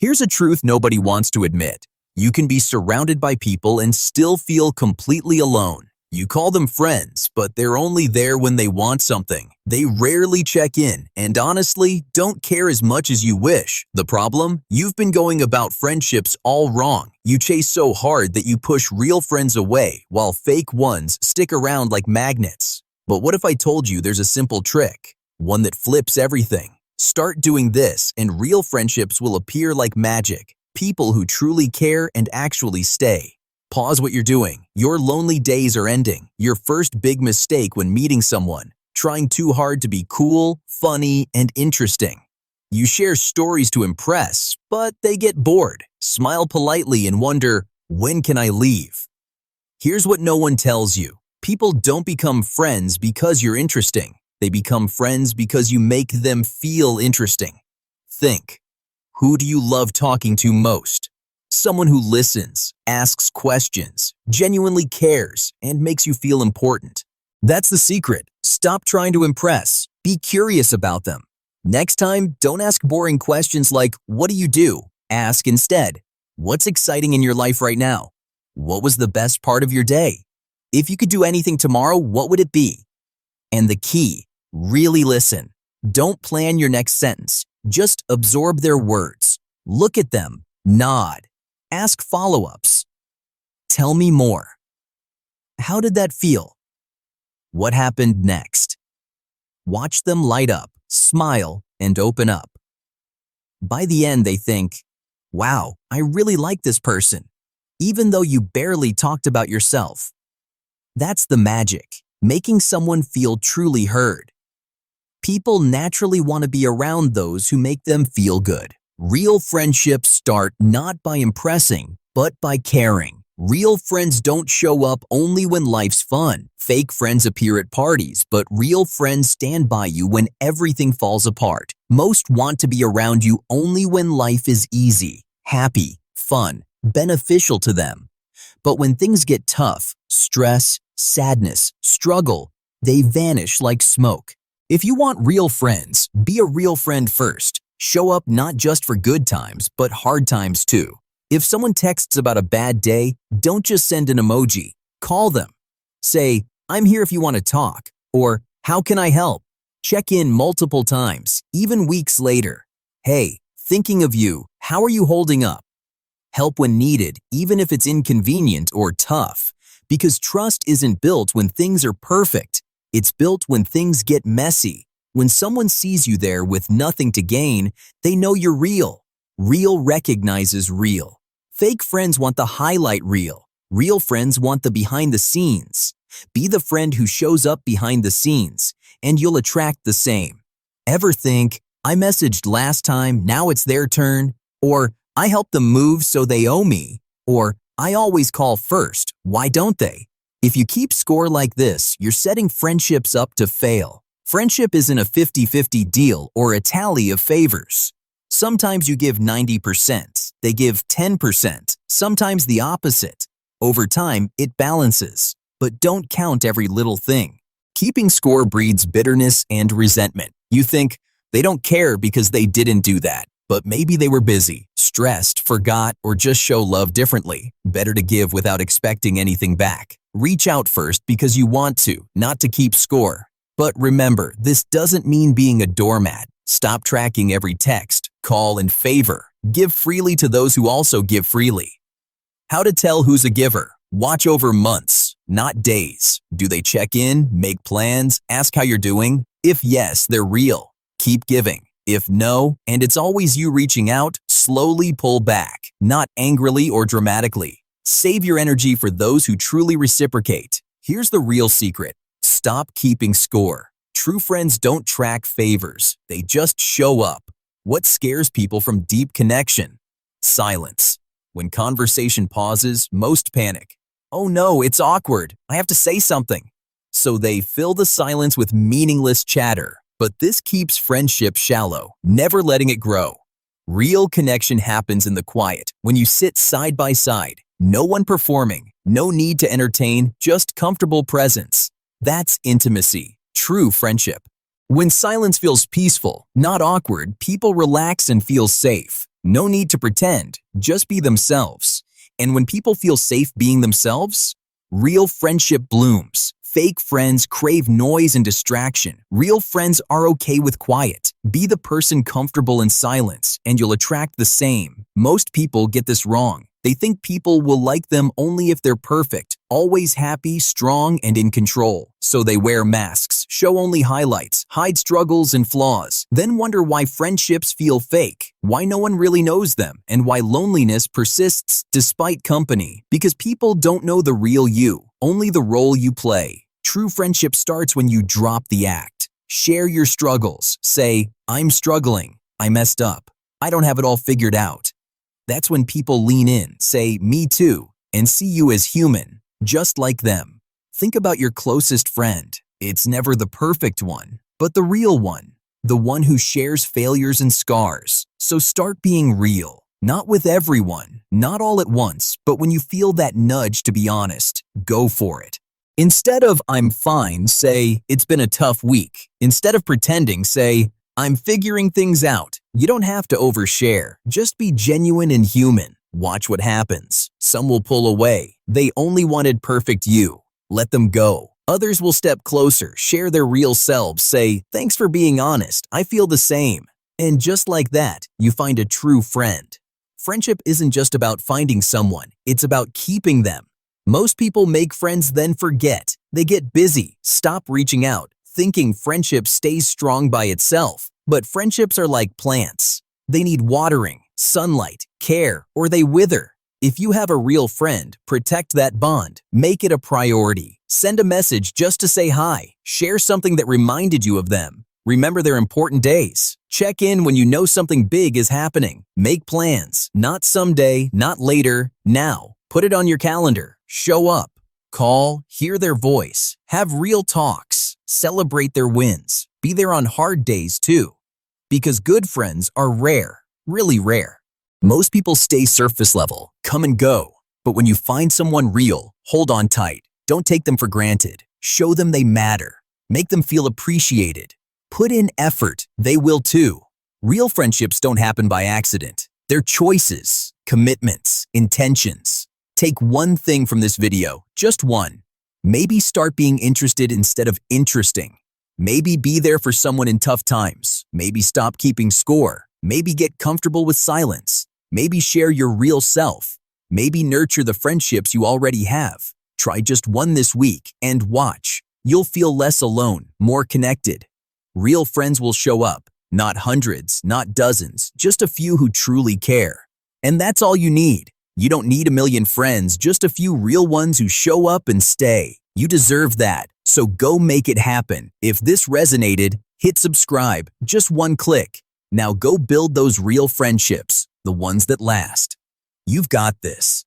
Here's a truth nobody wants to admit. You can be surrounded by people and still feel completely alone. You call them friends, but they're only there when they want something. They rarely check in and honestly don't care as much as you wish. The problem? You've been going about friendships all wrong. You chase so hard that you push real friends away while fake ones stick around like magnets. But what if I told you there's a simple trick? One that flips everything. Start doing this and real friendships will appear like magic. People who truly care and actually stay. Pause what you're doing. Your lonely days are ending. Your first big mistake when meeting someone. Trying too hard to be cool, funny, and interesting. You share stories to impress, but they get bored. Smile politely and wonder, when can I leave? Here's what no one tells you. People don't become friends because you're interesting. They become friends because you make them feel interesting. Think. Who do you love talking to most? Someone who listens, asks questions, genuinely cares, and makes you feel important. That's the secret. Stop trying to impress. Be curious about them. Next time, don't ask boring questions like, what do you do? Ask instead, what's exciting in your life right now? What was the best part of your day? If you could do anything tomorrow, what would it be? And the key, really listen. Don't plan your next sentence. Just absorb their words. Look at them. Nod. Ask follow-ups. Tell me more. How did that feel? What happened next? Watch them light up, smile, and open up. By the end, they think, wow, I really like this person, even though you barely talked about yourself. That's the magic, making someone feel truly heard. People naturally want to be around those who make them feel good. Real friendships start not by impressing, but by caring. Real friends don't show up only when life's fun. Fake friends appear at parties, but real friends stand by you when everything falls apart. Most want to be around you only when life is easy, happy, fun, beneficial to them. But when things get tough, stress, sadness, struggle, they vanish like smoke. If you want real friends, be a real friend first. Show up not just for good times, but hard times too. If someone texts about a bad day, don't just send an emoji. Call them. Say, I'm here if you want to talk, or how can I help? Check in multiple times, even weeks later. Hey, thinking of you, how are you holding up? Help when needed, even if it's inconvenient or tough, because trust isn't built when things are perfect. It's built when things get messy. When someone sees you there with nothing to gain, they know you're real. Real recognizes real. Fake friends want the highlight reel. Real friends want the behind the scenes. Be the friend who shows up behind the scenes, and you'll attract the same. Ever think, I messaged last time, now it's their turn? Or, I helped them move so they owe me? Or, I always call first, why don't they? If you keep score like this, you're setting friendships up to fail. Friendship isn't a 50-50 deal or a tally of favors. Sometimes you give 90%, they give 10%, sometimes the opposite. Over time, it balances. But don't count every little thing. Keeping score breeds bitterness and resentment. You think, they don't care because they didn't do that. But maybe they were busy, stressed, forgot, or just show love differently. Better to give without expecting anything back. Reach out first because you want to, not to keep score. But remember, this doesn't mean being a doormat. Stop tracking every text, call, and favor. Give freely to those who also give freely. How to tell who's a giver? Watch over months, not days. Do they check in, make plans, ask how you're doing? If yes, they're real. Keep giving. If no, and it's always you reaching out, slowly pull back, not angrily or dramatically. Save your energy for those who truly reciprocate. Here's the real secret. Stop keeping score. True friends don't track favors. They just show up. What scares people from deep connection? Silence. When conversation pauses, most panic. Oh no, it's awkward. I have to say something. So they fill the silence with meaningless chatter. But this keeps friendship shallow, never letting it grow. Real connection happens in the quiet, when you sit side by side. No one performing, no need to entertain, just comfortable presence. That's intimacy, true friendship. When silence feels peaceful, not awkward, people relax and feel safe. No need to pretend, just be themselves. And when people feel safe being themselves, real friendship blooms. Fake friends crave noise and distraction. Real friends are okay with quiet. Be the person comfortable in silence, and you'll attract the same. Most people get this wrong. They think people will like them only if they're perfect, always happy, strong, and in control. So they wear masks, show only highlights, hide struggles and flaws, then wonder why friendships feel fake, why no one really knows them, and why loneliness persists despite company. Because people don't know the real you, only the role you play. True friendship starts when you drop the act. Share your struggles. Say, I'm struggling, I messed up, I don't have it all figured out. That's when people lean in, say, me too, and see you as human, just like them. Think about your closest friend. It's never the perfect one, but the real one, the one who shares failures and scars. So start being real, not with everyone, not all at once, but when you feel that nudge to be honest, go for it. Instead of I'm fine, say, it's been a tough week. Instead of pretending, say, I'm figuring things out. You don't have to overshare. Just be genuine and human. Watch what happens. Some will pull away. They only wanted perfect you. Let them go. Others will step closer, share their real selves, say, thanks for being honest. I feel the same. And just like that, you find a true friend. Friendship isn't just about finding someone. It's about keeping them. Most people make friends then forget. They get busy, stop reaching out, thinking friendship stays strong by itself. But friendships are like plants. They need watering, sunlight, care, or they wither. If you have a real friend, protect that bond. Make it a priority. Send a message just to say hi. Share something that reminded you of them. Remember their important days. Check in when you know something big is happening. Make plans. Not someday, not later, now. Put it on your calendar. Show up. Call, hear their voice. Have real talks. Celebrate their wins. Be there on hard days too. Because good friends are rare, really rare. Most people stay surface level, come and go. But when you find someone real, hold on tight. Don't take them for granted. Show them they matter. Make them feel appreciated. Put in effort. They will too. Real friendships don't happen by accident. They're choices, commitments, intentions. Take one thing from this video, just one. Maybe start being interested instead of interesting. Maybe be there for someone in tough times. Maybe stop keeping score. Maybe get comfortable with silence. Maybe share your real self. Maybe nurture the friendships you already have. Try just one this week and watch. You'll feel less alone, more connected. Real friends will show up. Not hundreds, not dozens, just a few who truly care. And that's all you need. You don't need a million friends, just a few real ones who show up and stay. You deserve that, so go make it happen. If this resonated, hit subscribe, just one click. Now go build those real friendships, the ones that last. You've got this.